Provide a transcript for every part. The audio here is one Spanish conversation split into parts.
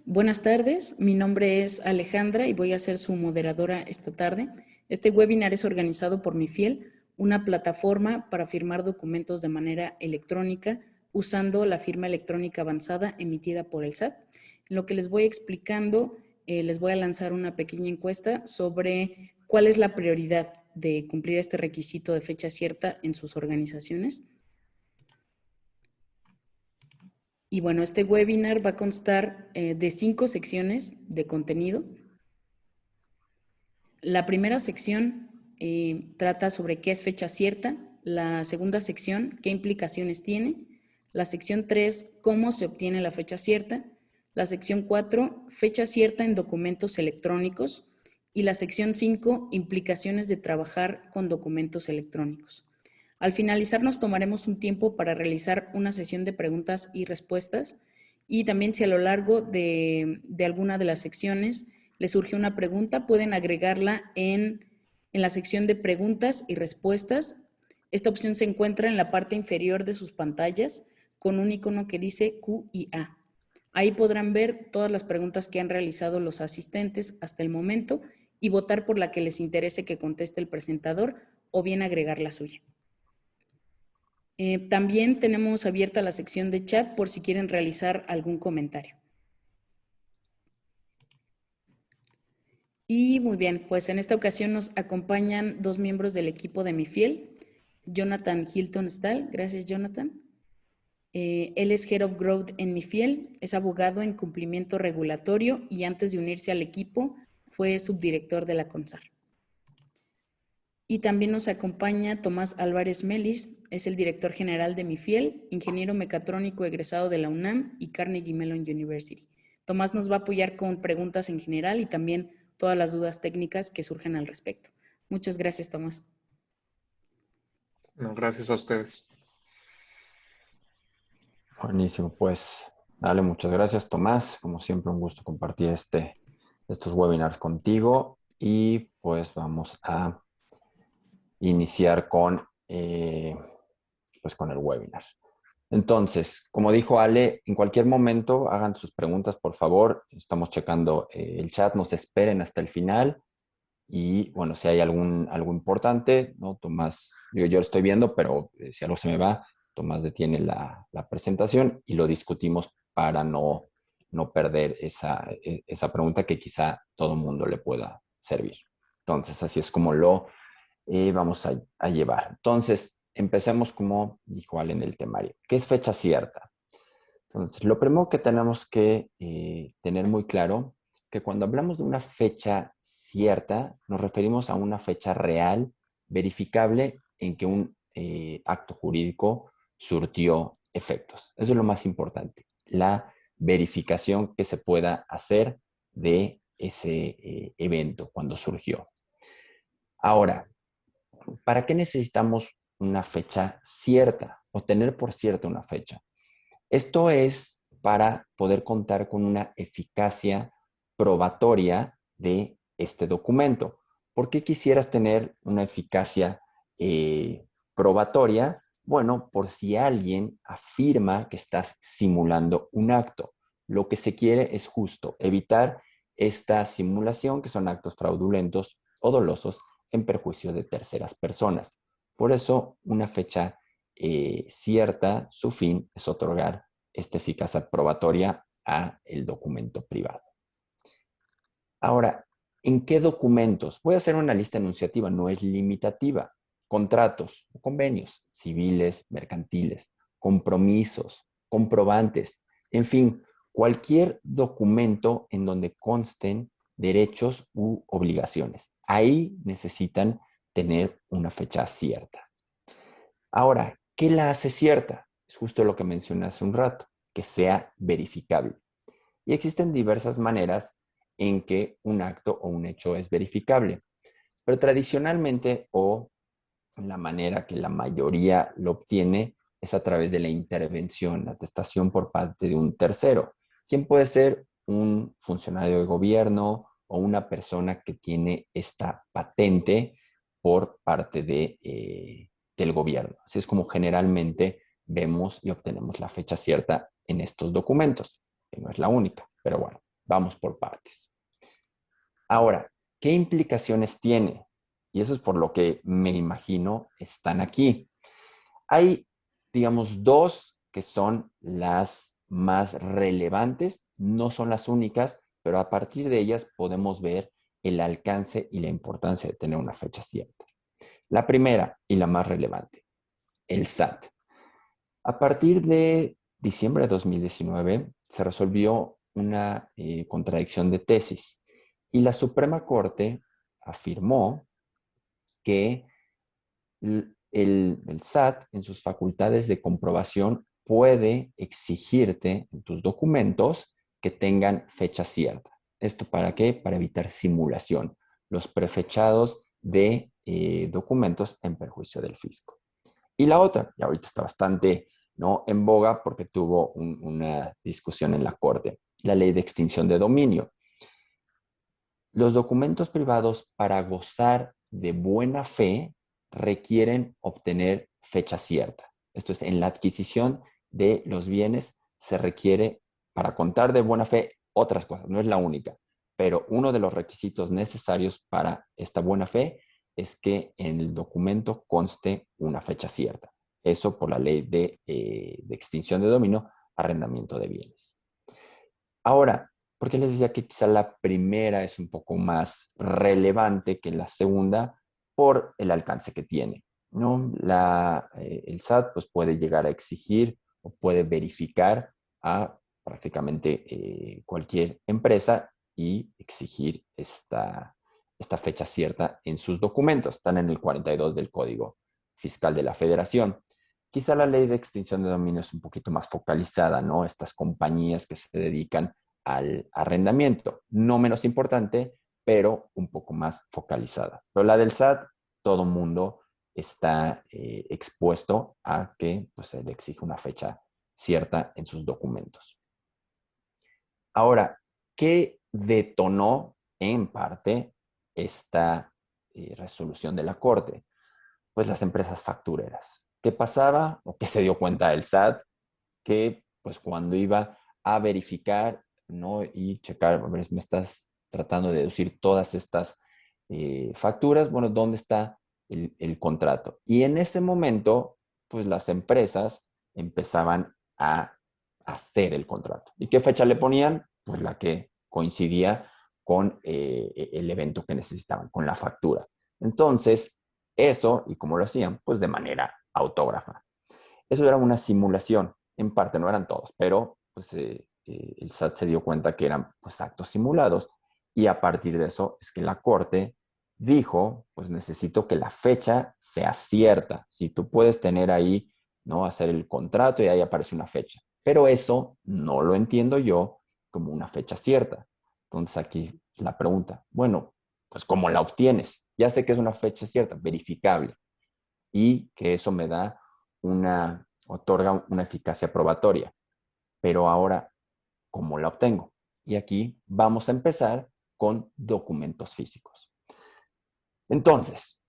Buenas tardes, mi nombre es Alejandra y voy a ser su moderadora esta tarde. Este webinar es organizado por MiFiel, una plataforma para firmar documentos de manera electrónica usando la firma electrónica avanzada emitida por el SAT. En lo que les voy explicando, les voy a lanzar una pequeña encuesta sobre cuál es la prioridad de cumplir este requisito de fecha cierta en sus organizaciones. Y bueno, este webinar va a constar de 5 secciones de contenido. La primera sección trata sobre qué es fecha cierta. La segunda sección, qué implicaciones tiene. La sección 3, cómo se obtiene la fecha cierta. La sección 4, fecha cierta en documentos electrónicos. Y la sección 5, implicaciones de trabajar con documentos electrónicos. Al finalizar nos tomaremos un tiempo para realizar una sesión de preguntas y respuestas y también si a lo largo de alguna de las secciones les surge una pregunta, pueden agregarla en la sección de preguntas y respuestas. Esta opción se encuentra en la parte inferior de sus pantallas con un icono que dice Q y A. Ahí podrán ver todas las preguntas que han realizado los asistentes hasta el momento y votar por la que les interese que conteste el presentador o bien agregar la suya. También tenemos abierta la sección de chat por si quieren realizar algún comentario. Y muy bien, pues en esta ocasión nos acompañan 2 miembros del equipo de MiFiel, Jonathan Hilton Stahl. Gracias, Jonathan. Él es Head of Growth en MiFiel, es abogado en cumplimiento regulatorio y antes de unirse al equipo fue subdirector de la CONSAR. Y también nos acompaña Tomás Álvarez Melis, es el director general de MiFiel, ingeniero mecatrónico egresado de la UNAM y Carnegie Mellon University. Tomás nos va a apoyar con preguntas en general y también todas las dudas técnicas que surjan al respecto. Muchas gracias, Tomás. No, gracias a ustedes. Buenísimo, pues dale, muchas gracias, Tomás. Como siempre, un gusto compartir estos webinars contigo y pues vamos a iniciar con el webinar. Entonces, como dijo Ale, en cualquier momento hagan sus preguntas, por favor. Estamos checando el chat, no se esperen hasta el final. Y bueno, si hay algo importante, ¿no? Tomás, yo lo estoy viendo, pero si algo se me va, Tomás detiene la presentación y lo discutimos para no perder esa pregunta que quizá todo el mundo le pueda servir. Entonces, así es como lo vamos a llevar. Entonces, empecemos como dijo Ale en el temario. ¿Qué es fecha cierta? Entonces, lo primero que tenemos que tener muy claro es que cuando hablamos de una fecha cierta, nos referimos a una fecha real, verificable, en que un acto jurídico surtió efectos. Eso es lo más importante, la verificación que se pueda hacer de ese evento cuando surgió. Ahora, ¿para qué necesitamos una fecha cierta o tener por cierta una fecha? Esto es para poder contar con una eficacia probatoria de este documento. ¿Por qué quisieras tener una eficacia probatoria? Bueno, por si alguien afirma que estás simulando un acto. Lo que se quiere es justo evitar esta simulación, que son actos fraudulentos o dolosos en perjuicio de terceras personas. Por eso, una fecha cierta, su fin es otorgar esta eficacia probatoria a el documento privado. Ahora, ¿en qué documentos? Voy a hacer una lista enunciativa, no es limitativa. Contratos, convenios civiles, mercantiles, compromisos, comprobantes, en fin, cualquier documento en donde consten derechos u obligaciones. Ahí necesitan tener una fecha cierta. Ahora, ¿qué la hace cierta? Es justo lo que mencioné hace un rato, que sea verificable. Y existen diversas maneras en que un acto o un hecho es verificable. Pero tradicionalmente, o la manera que la mayoría lo obtiene, es a través de la intervención, la atestación por parte de un tercero, quien puede ser un funcionario de gobierno o una persona que tiene esta patente por parte del gobierno. Así es como generalmente vemos y obtenemos la fecha cierta en estos documentos, que no es la única, Pero bueno, vamos por partes. Ahora, ¿qué implicaciones tiene? Y eso es por lo que me imagino están aquí. Hay, digamos, dos que son las más relevantes, no son las únicas, pero a partir de ellas podemos ver el alcance y la importancia de tener una fecha cierta. La primera y la más relevante, el SAT. A partir de diciembre de 2019 se resolvió una contradicción de tesis y la Suprema Corte afirmó que el SAT en sus facultades de comprobación puede exigirte en tus documentos que tengan fecha cierta. ¿Esto para qué? Para evitar simulación, los prefechados de documentos en perjuicio del fisco. Y la otra, y ahorita está bastante, ¿no?, en boga porque tuvo una discusión en la Corte, la ley de extinción de dominio. Los documentos privados para gozar de buena fe requieren obtener fecha cierta. Esto es, en la adquisición de los bienes se requiere, para contar de buena fe, otras cosas, no es la única, pero uno de los requisitos necesarios para esta buena fe es que en el documento conste una fecha cierta. Eso por la ley de extinción de dominio, arrendamiento de bienes. Ahora, ¿por qué les decía que quizá la primera es un poco más relevante que la segunda? Por el alcance que tiene, ¿no? El SAT pues, puede llegar a exigir o puede verificar a prácticamente cualquier empresa y exigir esta fecha cierta en sus documentos. Están en el 42 del Código Fiscal de la Federación. Quizá la ley de extinción de dominio es un poquito más focalizada, ¿no? Estas compañías que se dedican al arrendamiento, no menos importante, pero un poco más focalizada. Pero la del SAT, todo mundo está expuesto a que pues, se le exige una fecha cierta en sus documentos. Ahora, ¿qué detonó en parte esta resolución de la Corte? Pues las empresas factureras. ¿Qué pasaba o qué se dio cuenta el SAT? Que pues cuando iba a verificar, ¿no?, y checar, a ver, me estás tratando de deducir todas estas facturas, bueno, ¿dónde está el contrato? Y en ese momento, pues las empresas empezaban a hacer el contrato. ¿Y qué fecha le ponían? Pues la que coincidía con el evento que necesitaban, con la factura. Entonces, eso, ¿y cómo lo hacían? Pues de manera autógrafa. Eso era una simulación, en parte, no eran todos, pero pues, el SAT se dio cuenta que eran pues, actos simulados y a partir de eso es que la Corte dijo, pues necesito que la fecha sea cierta. Si tú puedes tener ahí, ¿no?, hacer el contrato y ahí aparece una fecha, pero eso no lo entiendo yo como una fecha cierta. Entonces aquí la pregunta, bueno, pues ¿cómo la obtienes? Ya sé que es una fecha cierta, verificable, y que eso me da otorga una eficacia probatoria. Pero ahora, ¿cómo la obtengo? Y aquí vamos a empezar con documentos físicos. Entonces,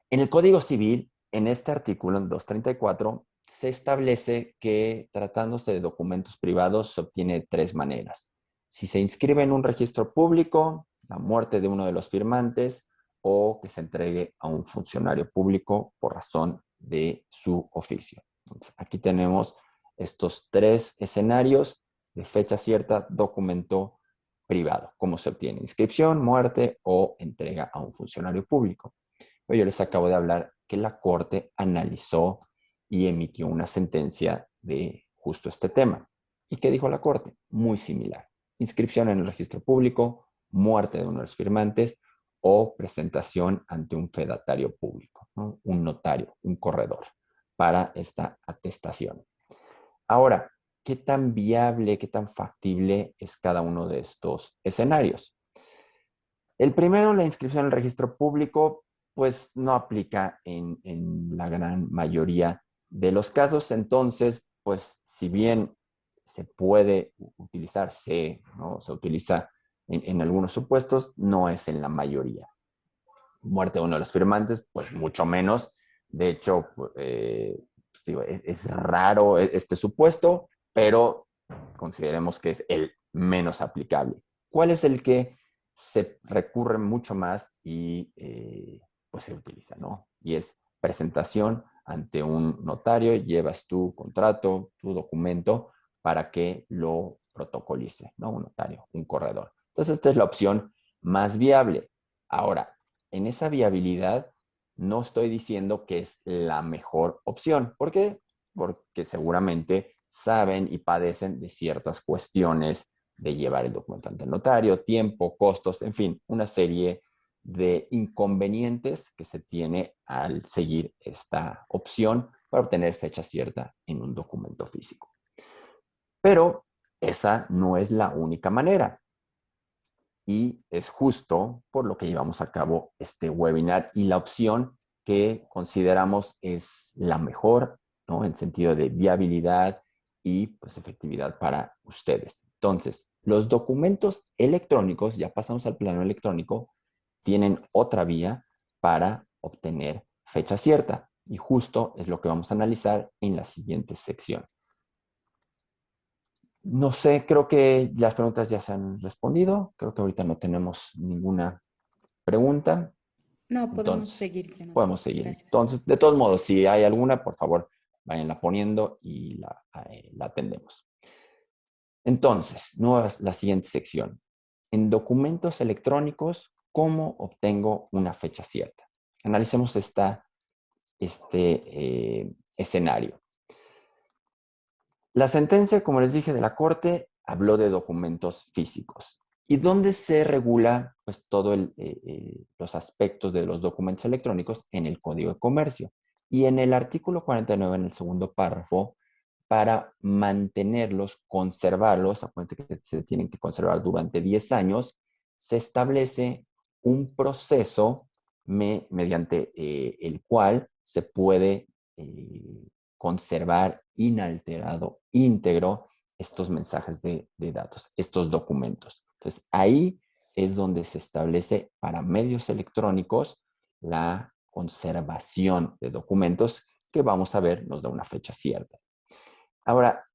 en el Código Civil, en este artículo, en 234, se establece que tratándose de documentos privados se obtiene de tres maneras. Si se inscribe en un registro público, la muerte de uno de los firmantes, o que se entregue a un funcionario público por razón de su oficio. Entonces, aquí tenemos estos tres escenarios de fecha cierta, documento privado. ¿Cómo se obtiene? Inscripción, muerte o entrega a un funcionario público. Pero yo les acabo de hablar que la Corte analizó y emitió una sentencia de justo este tema. ¿Y qué dijo la Corte? Muy similar. Inscripción en el registro público, muerte de uno de los firmantes o presentación ante un fedatario público, ¿no?, un notario, un corredor, para esta atestación. Ahora, ¿qué tan viable, qué tan factible es cada uno de estos escenarios? El primero, la inscripción en el registro público, pues no aplica en la gran mayoría de los casos. Entonces, pues si bien se puede utilizar, ¿no?, se utiliza en algunos supuestos, no es en la mayoría. Muerte de uno de los firmantes, pues mucho menos. De hecho, pues, digo, es raro este supuesto, pero consideremos que es el menos aplicable. ¿Cuál es el que se recurre mucho más y pues se utiliza, ¿no? Y es presentación ante un notario, llevas tu contrato, tu documento para que lo protocolice, ¿no? Un notario, un corredor. Entonces, esta es la opción más viable. Ahora, en esa viabilidad, no estoy diciendo que es la mejor opción. ¿Por qué? Porque seguramente saben y padecen de ciertas cuestiones de llevar el documento ante el notario, tiempo, costos, en fin, una serie de inconvenientes que se tiene al seguir esta opción para obtener fecha cierta en un documento físico. Pero esa no es la única manera. Y es justo por lo que llevamos a cabo este webinar y la opción que consideramos es la mejor, ¿no? En sentido de viabilidad y pues efectividad para ustedes. Entonces, los documentos electrónicos, ya pasamos al plano electrónico, tienen otra vía para obtener fecha cierta. Y justo es lo que vamos a analizar en la siguiente sección. No sé, creo que las preguntas ya se han respondido. Creo que ahorita no tenemos ninguna pregunta. No, podemos Entonces, seguir, Jonathan. podemos seguir. Gracias. Entonces, de todos modos, si hay alguna, por favor, váyanla poniendo y la atendemos. Entonces, la siguiente sección. En documentos electrónicos, ¿cómo obtengo una fecha cierta? Analicemos este escenario. La sentencia, como les dije, de la Corte habló de documentos físicos. ¿Y dónde se regula pues, todos los aspectos de los documentos electrónicos? En el Código de Comercio. Y en el artículo 49, en el segundo párrafo, para mantenerlos, conservarlos, acuérdense que se tienen que conservar durante 10 años, se establece un proceso mediante el cual se puede conservar inalterado, íntegro, estos mensajes de datos, estos documentos. Entonces, ahí es donde se establece para medios electrónicos la conservación de documentos que vamos a ver nos da una fecha cierta. Ahora,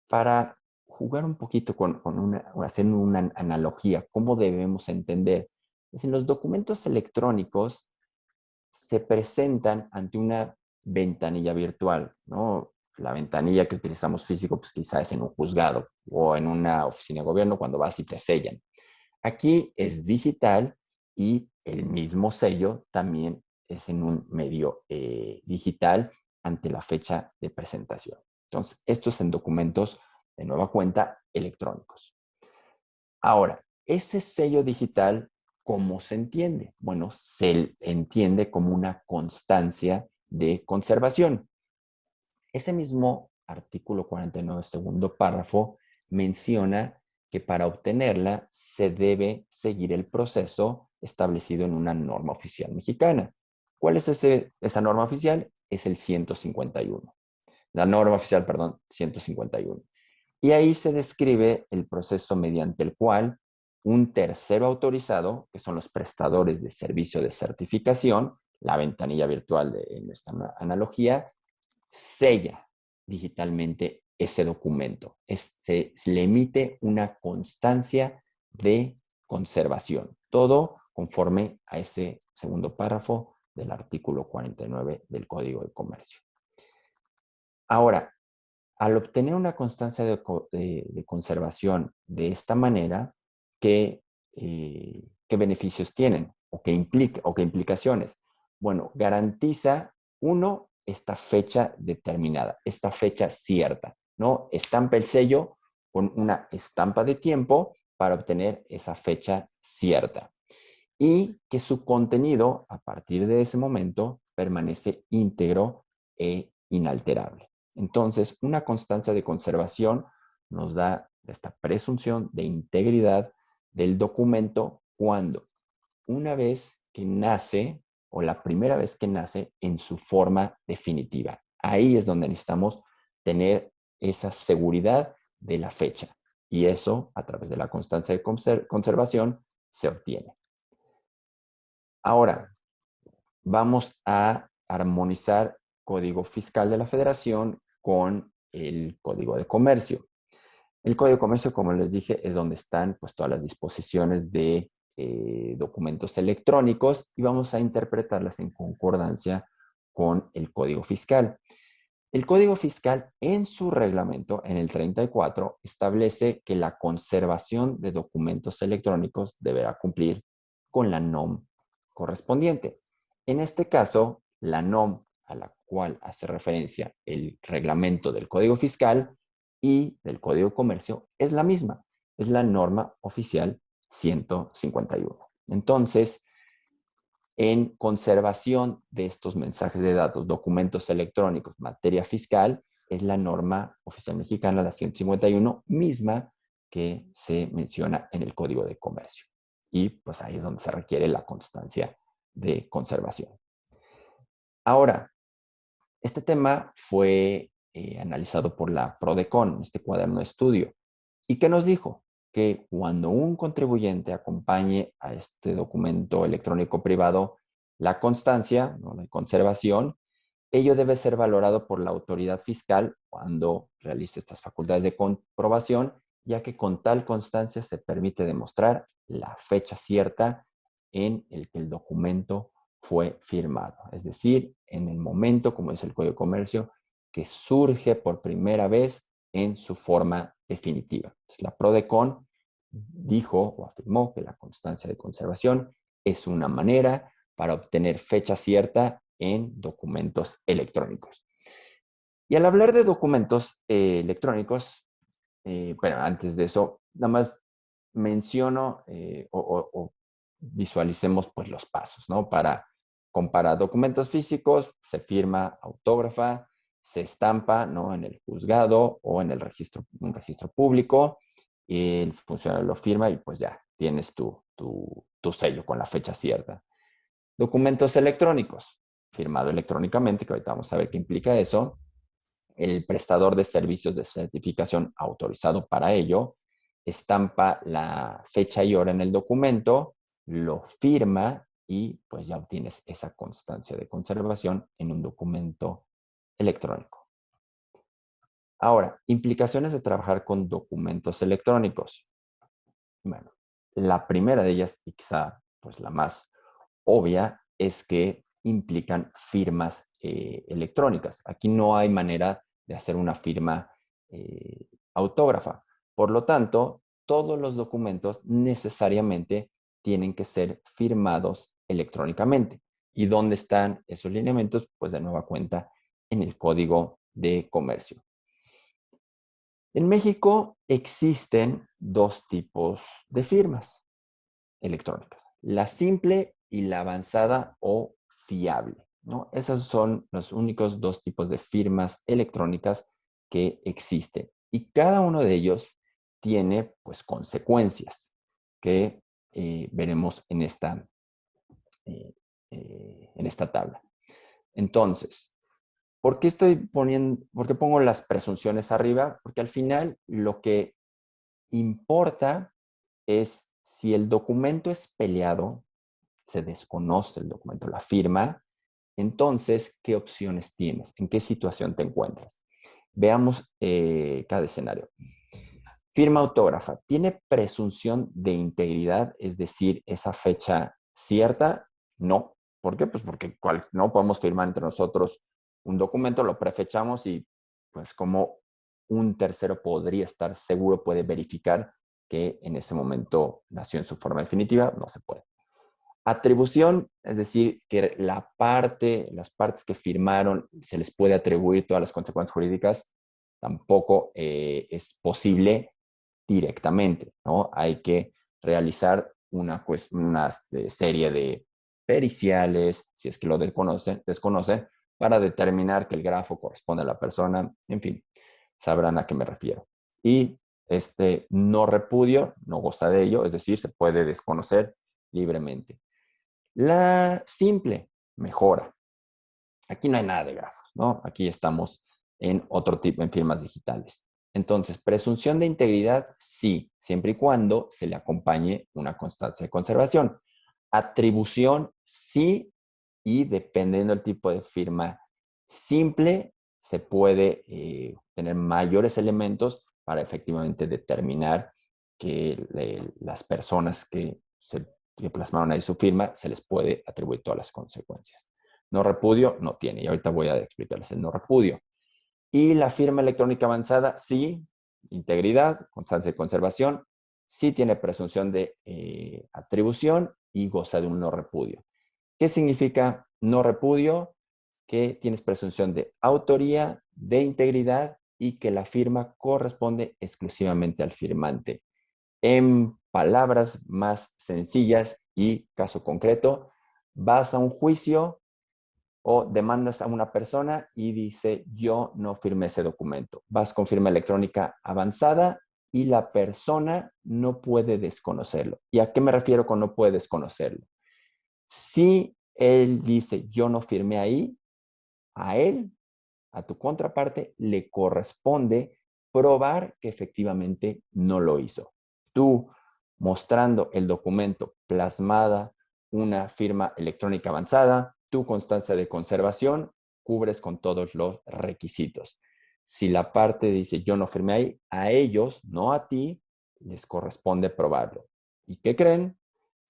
para jugar un poquito hacer una analogía, ¿cómo debemos entender? Es en los documentos electrónicos se presentan ante una ventanilla virtual, ¿no? La ventanilla que utilizamos físico, pues quizás es en un juzgado o en una oficina de gobierno cuando vas y te sellan. Aquí es digital y el mismo sello también es en un medio digital ante la fecha de presentación. Entonces, esto es en documentos de nueva cuenta electrónicos. Ahora, ese sello digital, ¿cómo se entiende? Bueno, se entiende como una constancia de conservación. Ese mismo artículo 49, segundo párrafo, menciona que para obtenerla se debe seguir el proceso establecido en una norma oficial mexicana. ¿Cuál es esa norma oficial? Es el 151. La norma oficial, perdón, 151. Y ahí se describe el proceso mediante el cual un tercero autorizado, que son los prestadores de servicio de certificación, la ventanilla virtual en esta analogía, sella digitalmente ese documento. Se le emite una constancia de conservación. Todo conforme a ese segundo párrafo del artículo 49 del Código de Comercio. Ahora, al obtener una constancia de conservación de esta manera, ¿qué beneficios tienen? ¿O qué implicaciones? Bueno, garantiza, uno, esta fecha determinada, esta fecha cierta, ¿no? Estampa el sello con una estampa de tiempo para obtener esa fecha cierta. Y que su contenido, a partir de ese momento, permanece íntegro e inalterable. Entonces, una constancia de conservación nos da esta presunción de integridad del documento cuando una vez que nace o la primera vez que nace en su forma definitiva. Ahí es donde necesitamos tener esa seguridad de la fecha y eso a través de la constancia de conservación se obtiene. Ahora, vamos a armonizar Código Fiscal de la Federación con el Código de Comercio. El Código de Comercio, como les dije, es donde están pues, todas las disposiciones de documentos electrónicos y vamos a interpretarlas en concordancia con el Código Fiscal. El Código Fiscal en su reglamento, en el 34, establece que la conservación de documentos electrónicos deberá cumplir con la NOM correspondiente. En este caso, la NOM a la cual hace referencia el reglamento del Código Fiscal y del Código de Comercio es la misma, es la norma oficial 151. Entonces, en conservación de estos mensajes de datos, documentos electrónicos, materia fiscal, es la norma oficial mexicana, la 151, misma que se menciona en el Código de Comercio. Y pues ahí es donde se requiere la constancia de conservación. Ahora, este tema fue analizado por la PRODECON, este cuaderno de estudio. ¿Y qué nos dijo? Que cuando un contribuyente acompañe a este documento electrónico privado la constancia, ¿no?, la conservación, ello debe ser valorado por la autoridad fiscal cuando realice estas facultades de comprobación, ya que con tal constancia se permite demostrar la fecha cierta en el que el documento fue firmado. Es decir, en el momento, como dice el Código de Comercio, que surge por primera vez en su forma definitiva. Entonces, la PRODECON dijo o afirmó que la constancia de conservación es una manera para obtener fecha cierta en documentos electrónicos. Y al hablar de documentos electrónicos, pero antes de eso, nada más menciono o visualicemos pues los pasos, ¿no? Para comparar documentos físicos, se firma autógrafa, se estampa, ¿no?, en el juzgado o en el registro, un registro público, y el funcionario lo firma y pues ya tienes tu sello con la fecha cierta. Documentos electrónicos, firmado electrónicamente, que ahorita vamos a ver qué implica eso. El prestador de servicios de certificación autorizado para ello estampa la fecha y hora en el documento, lo firma y pues ya obtienes esa constancia de conservación en un documento electrónico. Ahora, implicaciones de trabajar con documentos electrónicos. Bueno, la primera de ellas, y quizá pues la más obvia, es que implican firmas electrónicas. Aquí no hay manera de hacer una firma autógrafa. Por lo tanto, todos los documentos necesariamente tienen que ser firmados electrónicamente. ¿Y dónde están esos lineamientos? Pues de nueva cuenta en el Código de Comercio. En México existen dos tipos de firmas electrónicas, la simple y la avanzada o fiable, ¿no? Esos son los únicos dos tipos de firmas electrónicas que existen. Y cada uno de ellos tiene, pues, consecuencias que veremos eh, en esta tabla. Entonces, ¿por qué pongo las presunciones arriba? Porque al final lo que importa es si el documento es peleado, se desconoce el documento, la firma, entonces, ¿qué opciones tienes? ¿En qué situación te encuentras? Veamos cada escenario. Firma autógrafa. ¿Tiene presunción de integridad? Es decir, esa fecha cierta. No. ¿Por qué? Pues porque no podemos firmar entre nosotros un documento, lo prefechamos y pues como un tercero podría estar seguro, puede verificar que en ese momento nació en su forma definitiva, no se puede. Atribución, es decir, que las partes que firmaron, se les puede atribuir todas las consecuencias jurídicas, tampoco es posible directamente, ¿no? Hay que realizar una serie de periciales, si es que lo desconocen, para determinar que el grafo corresponde a la persona, en fin, sabrán a qué me refiero. Y este no repudio no goza de ello, es decir, se puede desconocer libremente. La simple mejora. Aquí no hay nada de grafos, ¿no? Aquí estamos en otro tipo, en firmas digitales. Entonces, presunción de integridad, sí, siempre y cuando se le acompañe una constancia de conservación. Atribución, sí, y dependiendo del tipo de firma simple, se puede tener mayores elementos para efectivamente determinar que las personas que plasmaron ahí su firma se les puede atribuir todas las consecuencias. No repudio no tiene, y ahorita voy a explicarles el no repudio. Y la firma electrónica avanzada, sí, integridad, constancia de conservación, sí tiene presunción de atribución y goza de un no repudio. ¿Qué significa no repudio? Que tienes presunción de autoría, de integridad y que la firma corresponde exclusivamente al firmante. En palabras más sencillas y caso concreto, vas a un juicio o demandas a una persona y dice, yo no firmé ese documento. Vas con firma electrónica avanzada y la persona no puede desconocerlo. ¿Y a qué me refiero con no puede desconocerlo? Si él dice, yo no firmé ahí, a él, a tu contraparte, le corresponde probar que efectivamente no lo hizo. Tú, mostrando el documento plasmada, una firma electrónica avanzada, tu constancia de conservación, cubres con todos los requisitos. Si la parte dice yo no firmé ahí, a ellos, no a ti, les corresponde probarlo. ¿Y qué creen?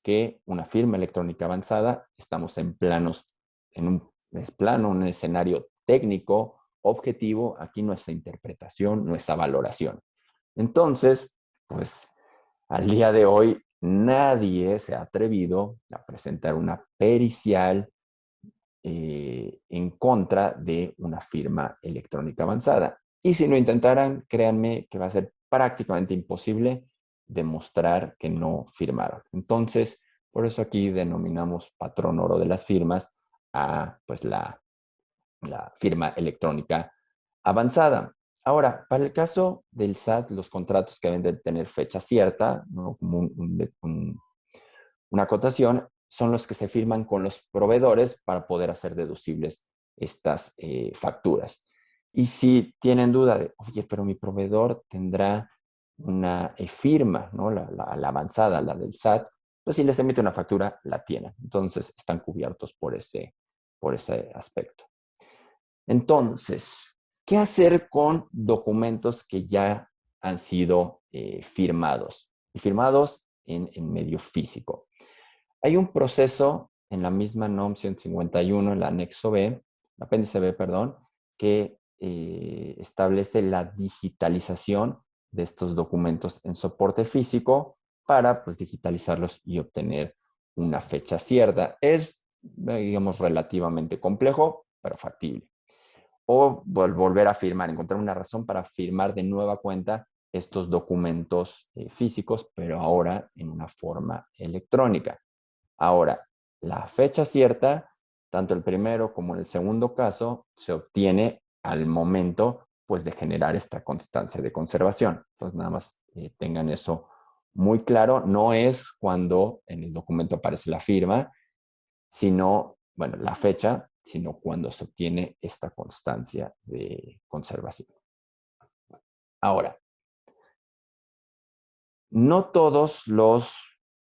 Que una firma electrónica avanzada, estamos en planos, en un plano, un escenario técnico, objetivo, aquí nuestra interpretación, nuestra valoración. Entonces, pues al día de hoy nadie se ha atrevido a presentar una pericial en contra de una firma electrónica avanzada. Y si lo intentaran, créanme que va a ser prácticamente imposible demostrar que no firmaron. Entonces, por eso aquí denominamos patrón oro de las firmas a pues la firma electrónica avanzada. Ahora, para el caso del SAT, los contratos que deben de tener fecha cierta, ¿no? Como una acotación, son los que se firman con los proveedores para poder hacer deducibles estas facturas. Y si tienen duda de, oye, pero mi proveedor tendrá una firma, ¿no? La avanzada, la del SAT, pues si les emite una factura, la tienen. Entonces están cubiertos por ese aspecto. Entonces, ¿qué hacer con documentos que ya han sido firmados? Y firmados en medio físico. Hay un proceso en la misma NOM 151, en el anexo B, el apéndice B, perdón, que establece la digitalización de estos documentos en soporte físico para pues, digitalizarlos y obtener una fecha cierta. Es, digamos, relativamente complejo, pero factible. O volver a firmar, encontrar una razón para firmar de nueva cuenta estos documentos físicos, pero ahora en una forma electrónica. Ahora, la fecha cierta, tanto el primero como el segundo caso, se obtiene al momento pues, de generar esta constancia de conservación. Entonces, nada más tengan eso muy claro. No es cuando en el documento aparece la firma, sino, bueno, la fecha, sino cuando se obtiene esta constancia de conservación. Ahora, no todos los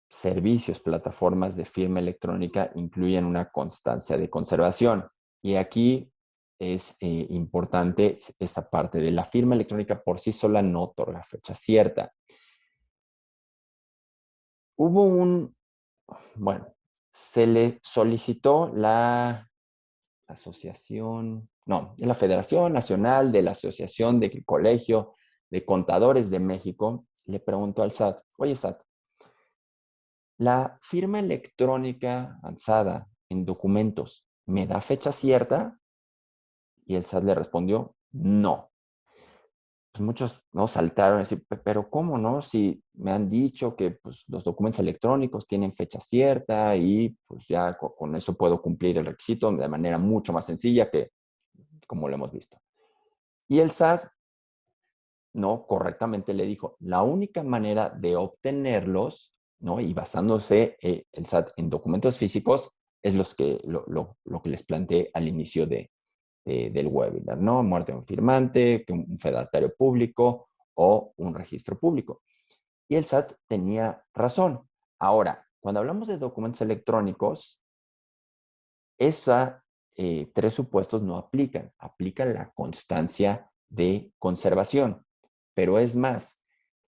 servicios, plataformas de firma electrónica incluyen una constancia de conservación. Y aquí es importante esta parte de la firma electrónica por sí sola no otorga fecha cierta. Bueno, se le solicitó la la Federación Nacional de la Asociación de Colegio de Contadores de México, le preguntó al SAT, oye SAT, ¿la firma electrónica avanzada en documentos me da fecha cierta? Y el SAT le respondió, no. Pues muchos no saltaron y decir, pero ¿cómo no? Si me han dicho que pues, los documentos electrónicos tienen fecha cierta y pues ya con eso puedo cumplir el requisito de manera mucho más sencilla que como lo hemos visto. Y el SAT no correctamente le dijo, la única manera de obtenerlos, ¿no? Y basándose el SAT en documentos físicos, es lo que les planteé al inicio del webinar, ¿no? Muerte de un firmante, un fedatario público o un registro público. Y el SAT tenía razón. Ahora, cuando hablamos de documentos electrónicos, esos tres supuestos no aplican. Aplica la constancia de conservación. Pero es más,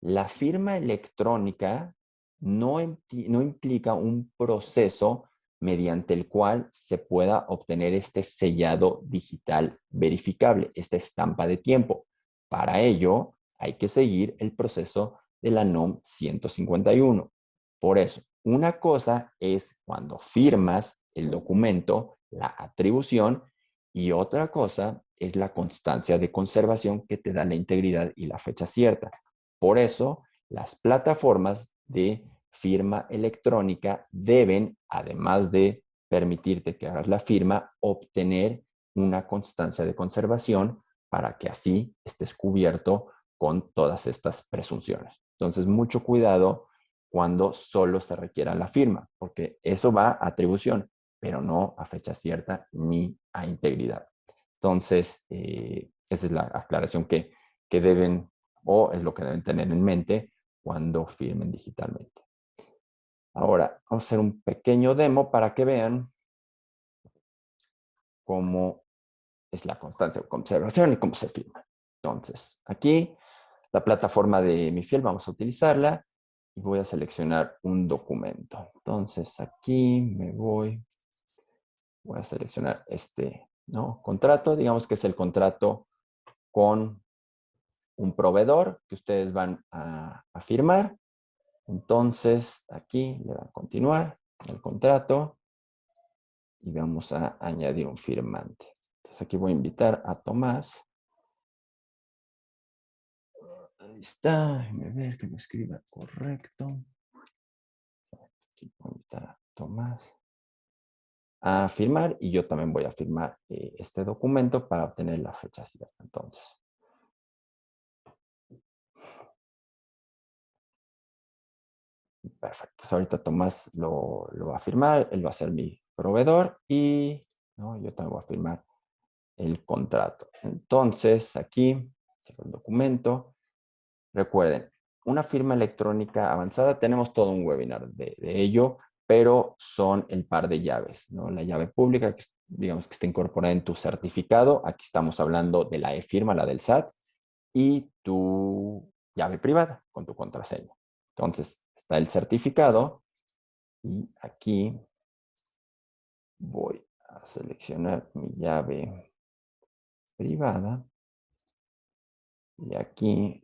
la firma electrónica no implica un proceso mediante el cual se pueda obtener este sellado digital verificable, esta estampa de tiempo. Para ello, hay que seguir el proceso de la NOM 151. Por eso, una cosa es cuando firmas el documento, la atribución, y otra cosa es la constancia de conservación que te da la integridad y la fecha cierta. Por eso, las plataformas de firma electrónica deben, además de permitirte que hagas la firma, obtener una constancia de conservación para que así estés cubierto con todas estas presunciones. Entonces, mucho cuidado cuando solo se requiera la firma, porque eso va a atribución, pero no a fecha cierta ni a integridad. Entonces, esa es la aclaración que deben o es lo que deben tener en mente cuando firmen digitalmente. Ahora, vamos a hacer un pequeño demo para que vean cómo es la constancia de conservación y cómo se firma. Entonces, aquí, la plataforma de MiFiel, vamos a utilizarla y voy a seleccionar un documento. Entonces, aquí voy a seleccionar este, ¿no? Contrato, digamos que es el contrato con un proveedor que ustedes van a firmar. Entonces, aquí le van a continuar el contrato y vamos a añadir un firmante. Entonces, aquí voy a invitar a Tomás. Ahí está, déjame ver que me escriba correcto. Aquí voy a invitar a Tomás a firmar y yo también voy a firmar este documento para obtener la fecha cierta. Entonces, perfecto. Entonces, ahorita Tomás lo va a firmar, él va a ser mi proveedor y ¿no? Yo también voy a firmar el contrato. Entonces, aquí, el documento. Recuerden, una firma electrónica avanzada, tenemos todo un webinar de ello, pero son el par de llaves, ¿no? La llave pública, que digamos que está incorporada en tu certificado. Aquí estamos hablando de la e-firma, la del SAT, y tu llave privada con tu contraseña. Entonces, está el certificado y aquí voy a seleccionar mi llave privada y aquí,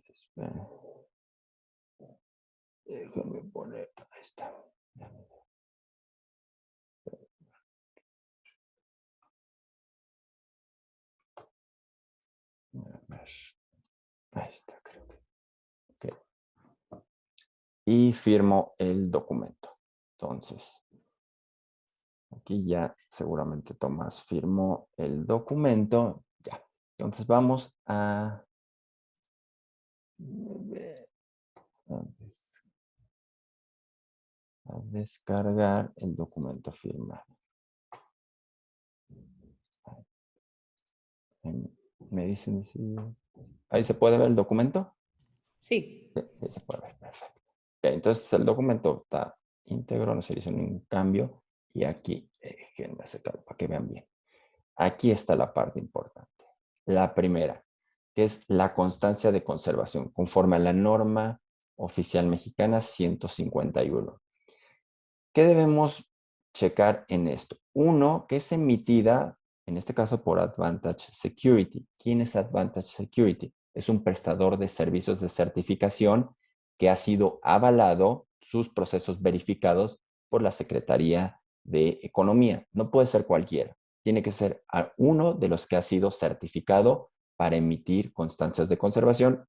déjame poner, ahí está. Ahí está, creo que. Okay. Y firmo el documento. Entonces, aquí ya seguramente Tomás firmó el documento. Ya. Entonces vamos a descargar el documento firmado. Me dicen si... ¿Ahí se puede ver el documento? Sí. Sí, sí se puede ver, perfecto. Okay, entonces el documento está íntegro, no se hizo ningún cambio. Y aquí, déjenme acercar para que vean bien. Aquí está la parte importante. La primera, que es la constancia de conservación, conforme a la norma oficial mexicana 151. ¿Qué debemos checar en esto? Uno, que es emitida, en este caso por Advantage Security. ¿Quién es Advantage Security? Es un prestador de servicios de certificación que ha sido avalado, sus procesos verificados por la Secretaría de Economía. No puede ser cualquiera. Tiene que ser uno de los que ha sido certificado para emitir constancias de conservación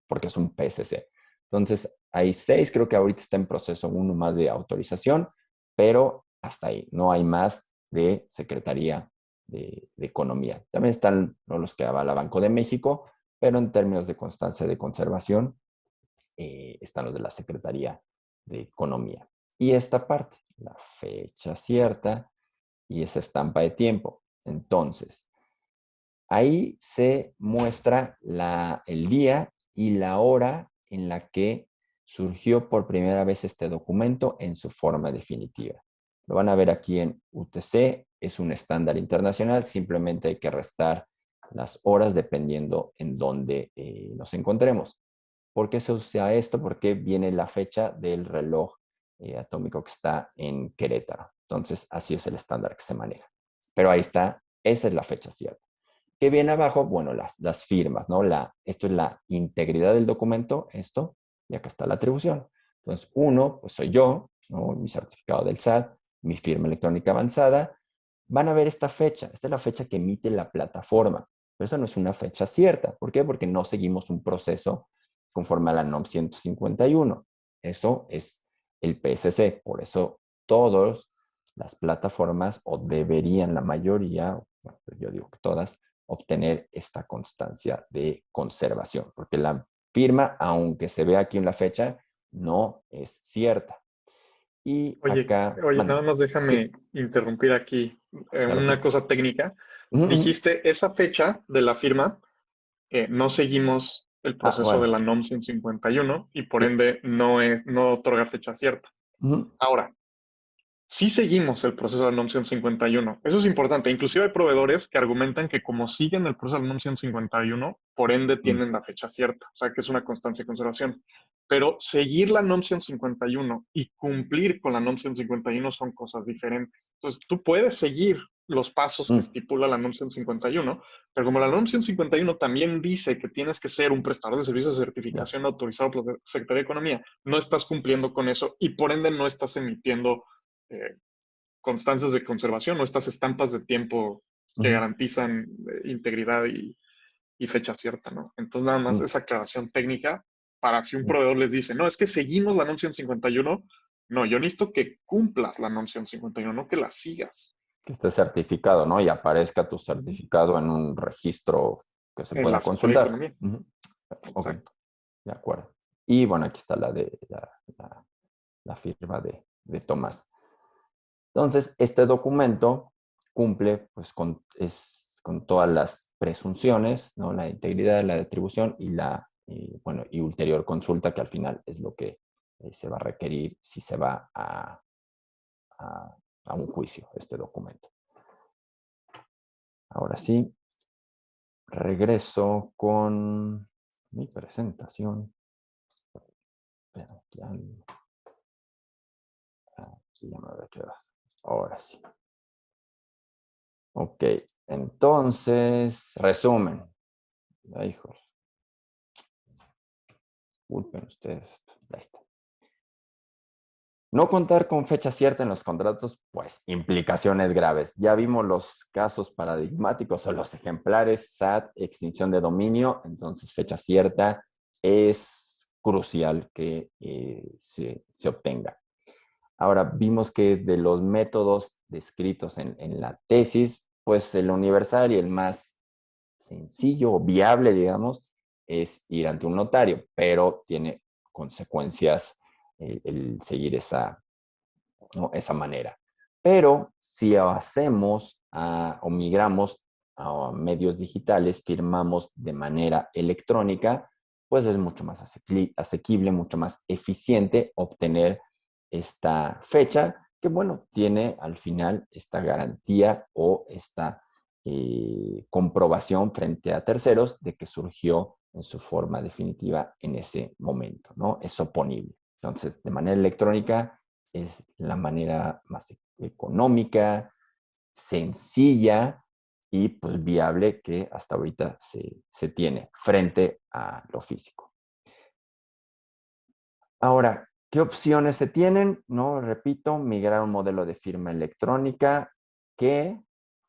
porque es un PSC. Entonces, hay 6, creo que ahorita está en proceso uno más de autorización, pero hasta ahí, no hay más de Secretaría de Economía. También están, ¿no?, los que avala Banco de México, pero en términos de constancia de conservación, están los de la Secretaría de Economía. Y esta parte, la fecha cierta y esa estampa de tiempo. Entonces, ahí se muestra el día y la hora en la que surgió por primera vez este documento en su forma definitiva. Lo van a ver aquí en UTC, es un estándar internacional, simplemente hay que restar las horas dependiendo en dónde nos encontremos. ¿Por qué se usa esto? Porque viene la fecha del reloj atómico que está en Querétaro. Entonces, así es el estándar que se maneja. Pero ahí está, esa es la fecha cierta. ¿Qué viene abajo? Bueno, las firmas, ¿no? Esto es la integridad del documento, esto, y acá está la atribución. Entonces, uno, pues soy yo, ¿no? Mi certificado del SAT, mi firma electrónica avanzada. Van a ver esta fecha. Esta es la fecha que emite la plataforma. Pero esa no es una fecha cierta. ¿Por qué? Porque no seguimos un proceso conforme a la NOM 151. Eso es el PSC. Por eso todas las plataformas, o deberían la mayoría, bueno, pues yo digo que todas, obtener esta constancia de conservación, porque la firma, aunque se vea aquí en la fecha, no es cierta. Y Oye, acá, oye, mande. nada más déjame Sí, interrumpir aquí claro, una claro. cosa técnica. Uh -huh. Dijiste esa fecha de la firma, no seguimos el Ah, proceso de bueno, la NOM 151 y por sí. ende no otorga fecha cierta. Uh -huh. Ahora, sí seguimos el proceso de la NOM 151. Eso es importante. Inclusive hay proveedores que argumentan que como siguen el proceso de la NOM 151, por ende Uh -huh. tienen la fecha cierta, o sea que es una constancia de conservación. Pero seguir la NOM 151 y cumplir con la NOM 151 son cosas diferentes. Entonces, tú puedes seguir los pasos que estipula la NOM 151, pero como la NOM 151 también dice que tienes que ser un prestador de servicios de Ya. certificación autorizado por la Secretaría de Economía, no estás cumpliendo con eso y por ende no estás emitiendo eh, constancias de conservación o estas estampas de tiempo Uh que -huh. garantizan integridad y fecha cierta, ¿no? Entonces, nada más Uh esa aclaración técnica para si un -huh. proveedor les dice, no, es que seguimos la NOM 151, no, yo necesito que cumplas la NOM 151, no que la sigas Que esté certificado, ¿no? Y aparezca tu certificado en un registro que se en la pueda Secretaría de consultar. Economía. Uh -huh. Ok, Exacto. de acuerdo. Y bueno, aquí está la firma de Tomás. Entonces, este documento cumple pues, con todas las presunciones, ¿no? La integridad, la atribución bueno, y ulterior consulta, que al final es lo que se va a requerir si se va a un juicio, este documento. Ahora sí, regreso con mi presentación. Aquí ya me había quedado. Ahora sí. Ok, entonces, resumen. Ay, híjole, disculpen ustedes. Ahí está. No contar con fecha cierta en los contratos, pues implicaciones graves. Ya vimos los casos paradigmáticos o los ejemplares, SAT, extinción de dominio, entonces fecha cierta es crucial que se obtenga. Ahora vimos que de los métodos descritos en la tesis, pues el universal y el más sencillo o viable, digamos, es ir ante un notario, pero tiene consecuencias el seguir ¿no? esa manera. Pero si hacemos o migramos a medios digitales, firmamos de manera electrónica, pues es mucho más asequible, mucho más eficiente obtener esta fecha que, bueno, tiene al final esta garantía o esta comprobación frente a terceros de que surgió en su forma definitiva en ese momento, ¿no? Es oponible. Entonces, de manera electrónica es la manera más económica, sencilla y pues viable que hasta ahorita se tiene frente a lo físico. Ahora, ¿qué opciones se tienen? No, repito, migrar a un modelo de firma electrónica que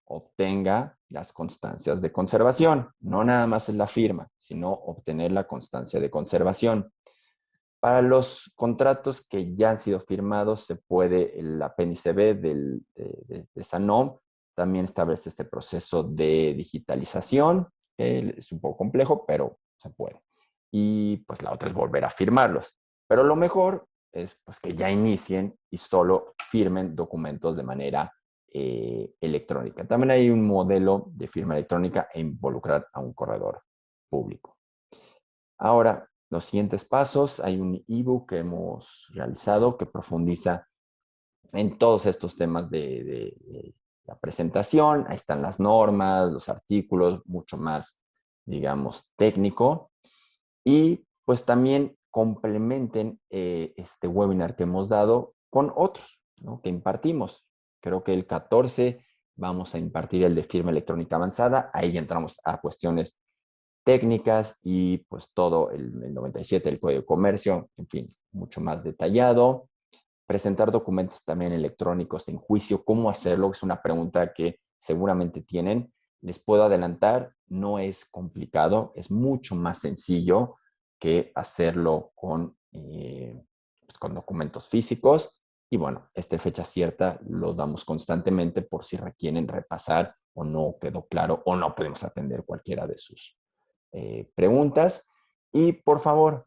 obtenga las constancias de conservación. No nada más es la firma, sino obtener la constancia de conservación. Para los contratos que ya han sido firmados, se puede, el apéndice B de esa NOM también establece este proceso de digitalización. Es un poco complejo, pero se puede. Y pues la otra es volver a firmarlos. Pero lo mejor es pues, que ya inicien y solo firmen documentos de manera electrónica. También hay un modelo de firma electrónica e involucrar a un corredor público. Ahora, los siguientes pasos, hay un ebook que hemos realizado que profundiza en todos estos temas la presentación, ahí están las normas, los artículos, mucho más, digamos, técnico. Y pues también complementen este webinar que hemos dado con otros, ¿no?, que impartimos. Creo que el 14 vamos a impartir el de firma electrónica avanzada. Ahí ya entramos a cuestiones técnicas y pues todo el 97, el Código de Comercio, en fin, mucho más detallado. Presentar documentos también electrónicos en juicio, ¿cómo hacerlo? Es una pregunta que seguramente tienen. Les puedo adelantar, no es complicado, es mucho más sencillo que hacerlo pues, con documentos físicos. Y bueno, esta fecha cierta lo damos constantemente por si requieren repasar o no quedó claro o no podemos atender cualquiera de sus preguntas. Y por favor,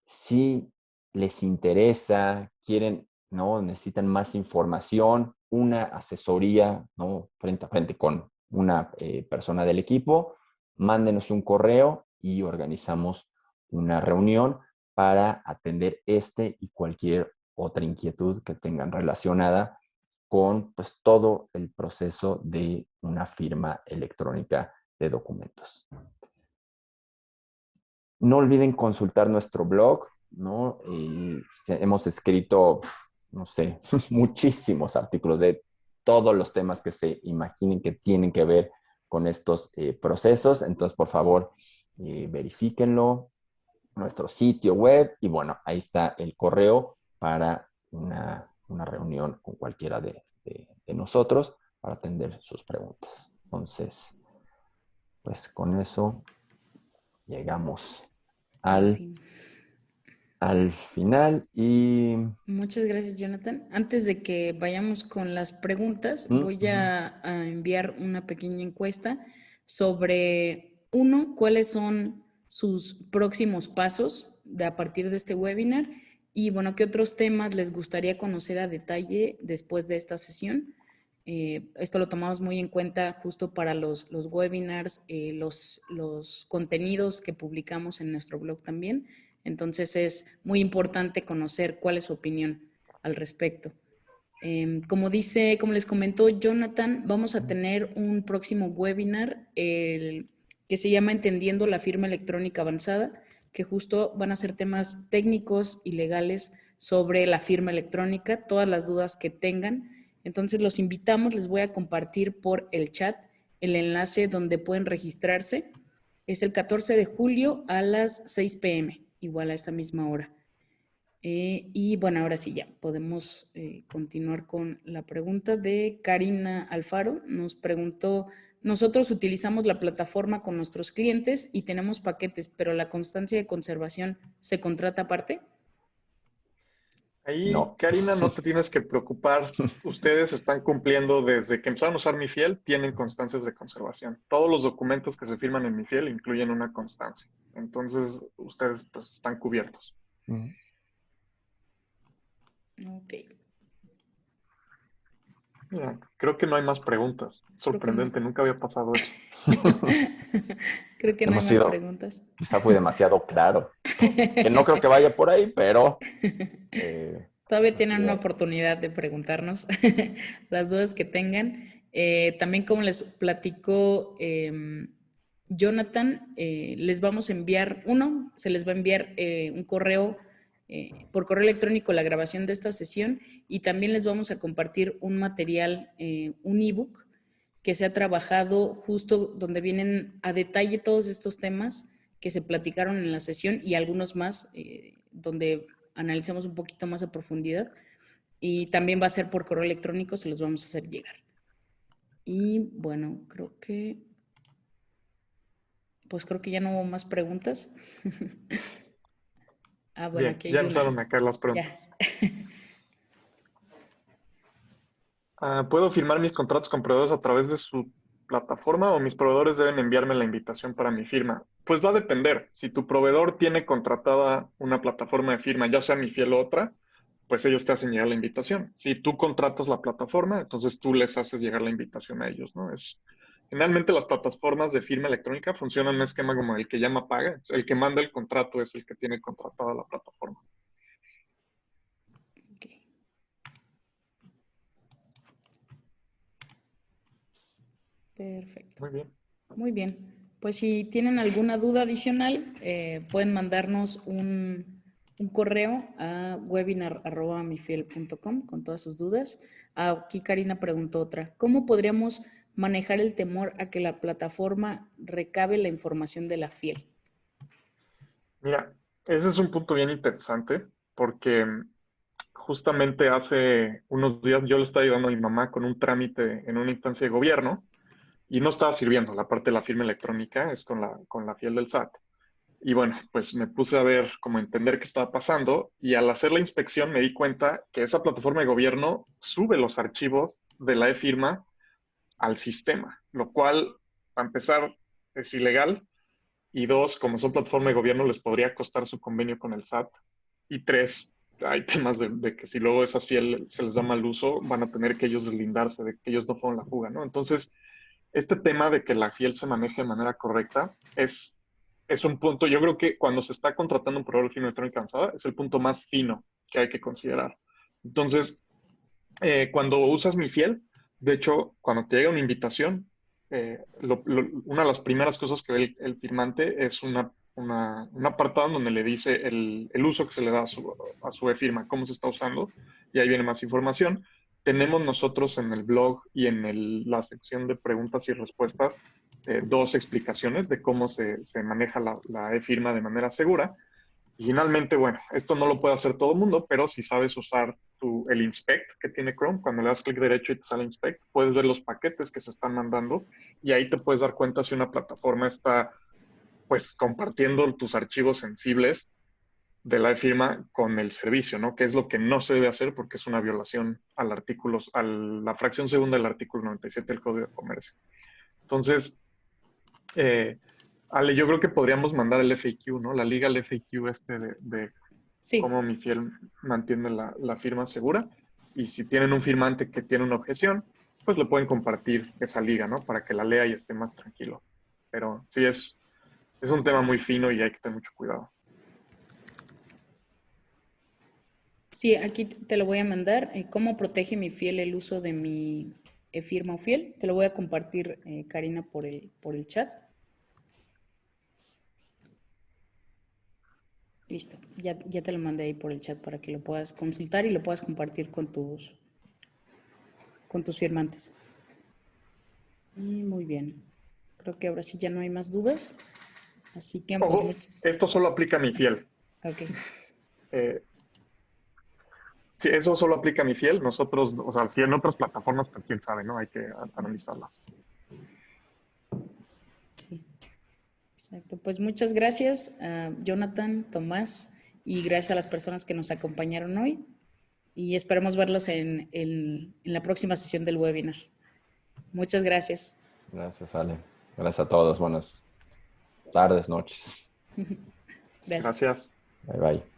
si les interesa, quieren, ¿no?, necesitan más información, una asesoría, ¿no?, frente a frente con una persona del equipo, mándenos un correo y organizamos una reunión para atender este y cualquier otra inquietud que tengan relacionada con pues, todo el proceso de una firma electrónica de documentos. No olviden consultar nuestro blog, ¿no? Hemos escrito, no sé, muchísimos artículos de todos los temas que se imaginen que tienen que ver con estos procesos. Entonces, por favor, verifíquenlo, nuestro sitio web, y bueno, ahí está el correo para una reunión con cualquiera de nosotros para atender sus preguntas. Entonces, pues con eso llegamos Al al fin. final y... Muchas gracias, Jonathan. Antes de que vayamos con las preguntas, voy Ujú. a enviar una pequeña encuesta sobre, uno, cuáles son sus próximos pasos a partir de este webinar y, bueno, qué otros temas les gustaría conocer a detalle después de esta sesión. Esto lo tomamos muy en cuenta justo para los webinars, los contenidos que publicamos en nuestro blog también. Entonces es muy importante conocer cuál es su opinión al respecto. Como les comentó Jonathan, vamos a tener un próximo webinar que se llama Entendiendo la firma electrónica avanzada, que justo van a ser temas técnicos y legales sobre la firma electrónica, todas las dudas que tengan. Entonces los invitamos, les voy a compartir por el chat el enlace donde pueden registrarse. Es el 14 de julio a las 6 p.m., igual a esta misma hora. Y bueno, ahora sí ya podemos continuar con la pregunta de Karina Alfaro. Nos preguntó, nosotros utilizamos la plataforma con nuestros clientes y tenemos paquetes, pero la constancia de conservación se contrata aparte. Ahí, No. Karina, no te tienes que preocupar. Ustedes están cumpliendo desde que empezaron a usar Mi Fiel, tienen constancias de conservación. Todos los documentos que se firman en Mi Fiel incluyen una constancia. Entonces, ustedes pues están cubiertos. Ok. Mira, creo que no hay más preguntas. Creo que no. Sorprendente, nunca había pasado eso. Creo que no hay Hemos más sido, preguntas. quizá fui demasiado claro, que no creo que vaya por ahí, pero... Todavía pues, tienen una oportunidad de preguntarnos las dudas que tengan. También como les platicó Jonathan, les vamos a enviar, se les va a enviar un correo, por correo electrónico la grabación de esta sesión y también les vamos a compartir un material, un ebook que se ha trabajado justo donde vienen a detalle todos estos temas que se platicaron en la sesión y algunos más donde analicemos un poquito más a profundidad y también va a ser por correo electrónico, se los vamos a hacer llegar. Y bueno, creo que ya no hubo más preguntas. Bueno, Bien, aquí ya hay una. empezaron a caer las Ya. preguntas. ¿Puedo firmar mis contratos con proveedores a través de su plataforma o mis proveedores deben enviarme la invitación para mi firma? Pues va a depender. Si tu proveedor tiene contratada una plataforma de firma, ya sea Mi Fiel o otra, pues ellos te hacen llegar la invitación. Si tú contratas la plataforma, entonces tú les haces llegar la invitación a ellos, ¿no? Generalmente las plataformas de firma electrónica funcionan en un esquema como el que llama paga. El que manda el contrato es el que tiene contratada la plataforma. Okay. Perfecto. Muy bien. Muy bien. Pues si tienen alguna duda adicional, pueden mandarnos un correo a webinar@mifiel.com con todas sus dudas. Aquí Karina preguntó otra. ¿Cómo podríamos manejar el temor a que la plataforma recabe la información de la fiel? Mira, ese es un punto bien interesante porque justamente hace unos días yo le estaba ayudando a mi mamá con un trámite en una instancia de gobierno y no estaba sirviendo. La parte de la firma electrónica es con la fiel del SAT. Y bueno, pues me puse a ver, como entender qué estaba pasando y al hacer la inspección me di cuenta que esa plataforma de gobierno sube los archivos de la e-firma al sistema, lo cual, para empezar, es ilegal y dos, como son plataforma de gobierno, les podría costar su convenio con el SAT y tres, hay temas de que si luego esas fieles se les da mal uso, van a tener que ellos deslindarse de que ellos no fueron la fuga, ¿no? Entonces, este tema de que la fiel se maneje de manera correcta es un punto, yo creo que cuando se está contratando un proveedor de firma electrónica avanzada, es el punto más fino que hay que considerar. Entonces, cuando usas mi fiel, de hecho, cuando te llega una invitación, una de las primeras cosas que ve el firmante es un apartado donde le dice el uso que se le da a su e-firma, cómo se está usando, y ahí viene más información. Tenemos nosotros en el blog y en la sección de preguntas y respuestas dos explicaciones de cómo se maneja la e-firma de manera segura. Y finalmente, bueno, esto no lo puede hacer todo el mundo, pero si sabes usar el inspect que tiene Chrome, cuando le das clic derecho y te sale inspect, puedes ver los paquetes que se están mandando y ahí te puedes dar cuenta si una plataforma está pues compartiendo tus archivos sensibles de la firma con el servicio, ¿no? Que es lo que no se debe hacer porque es una violación a la fracción segunda del artículo 97 del Código de Comercio. Entonces, Ale, yo creo que podríamos mandar el FAQ, ¿no? La liga al FAQ de Sí, cómo mi fiel mantiene la firma segura. Y si tienen un firmante que tiene una objeción, pues le pueden compartir esa liga, ¿no? Para que la lea y esté más tranquilo. Pero sí, es un tema muy fino y hay que tener mucho cuidado. sí, aquí te lo voy a mandar. ¿Cómo protege mi fiel el uso de mi firma o fiel? Te lo voy a compartir, Karina, por el chat. Listo, ya te lo mandé ahí por el chat para que lo puedas consultar y lo puedas compartir con tus firmantes. Y muy bien. Creo que ahora sí ya no hay más dudas. Así que, pues, Ojo, esto solo aplica a mi fiel. Ok. Eh, si eso solo aplica a mi fiel, nosotros, o sea, si en otras plataformas, pues quién sabe, ¿no? Hay que analizarlas. Sí, exacto. Pues muchas gracias a Jonathan, Tomás, y gracias a las personas que nos acompañaron hoy. Y esperemos verlos en la próxima sesión del webinar. Muchas gracias. Gracias, Ale. Gracias a todos. Buenas tardes, noches. Gracias. Gracias. Bye, bye.